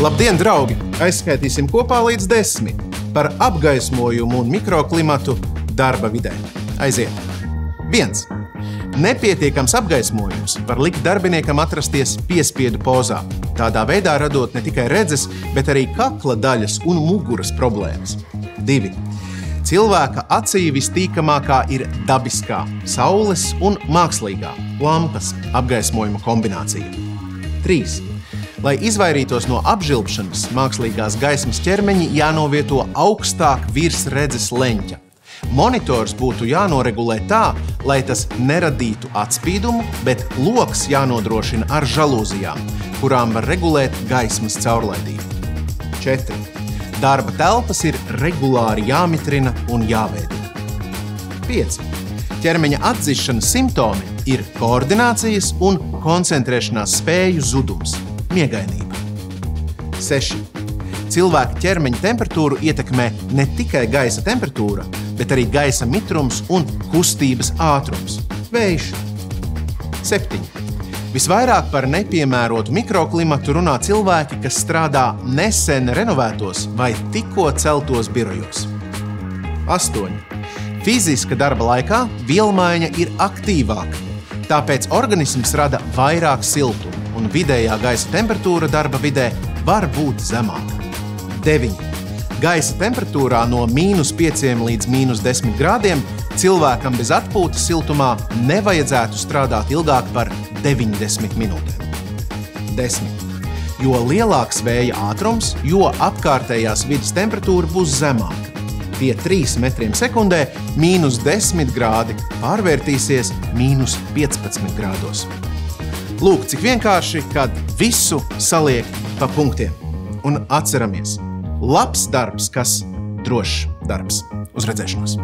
Labdien, draugi! Aizskaitīsim kopā līdz 10 par apgaismojumu un mikroklimatu darba vidē. Aiziet! 1. Nepietiekams apgaismojums var likt darbiniekam atrasties piespiedu pozā, tādā veidā radot ne tikai redzes, bet arī kakla daļas un muguras problēmas. 2. Cilvēka acī vistīkamākā ir dabiskā, saules un mākslīgā, lampas apgaismojuma kombinācija. 3. Lai izvairītos no apžilbšanas, mākslīgās gaismas ķermeņi jānovieto augstāk virs redzes leņķa. Monitors būtu jānoregulē tā, lai tas neradītu atspīdumu, bet loks jānodrošina ar žalūzijām, kurām var regulēt gaismas caurlaidību. 4. Darba telpas ir regulāri jāmitrina un jāveidina. 5. Ķermeņa atdzišanas simptomi ir koordinācijas un koncentrēšanās spēju zudums, miegainība. 6. Cilvēka ķermeņa temperatūru ietekmē ne tikai gaisa temperatūra, bet arī gaisa mitrums un kustības ātrums, vējš. 7. Visvairāk par nepiemērotu mikroklimatu runā cilvēki, kas strādā nesen renovētos vai tikko celtos birojos. 8. Fiziska darba laikā vielmaiņa ir aktīvāka, tāpēc organisms rada vairāk siltumu un vidējā gaisa temperatūra darba vidē var būt zemāka. 9. Gaisa temperatūrā no -5 līdz -10 grādiem cilvēkam bez atpūtas siltumā nevajadzētu strādāt ilgāk par 90 minūtēm. 10. Jo lielāks vēja ātrums, jo apkārtējās vides temperatūra būs zemāka. Pie 3 metriem sekundē -10 grādi pārvērtīsies -15 grādos. Lūk, cik vienkārši, kad visu saliek pa punktiem. Un atceramies, labs darbs, kas drošs darbs. Uz redzēšanos!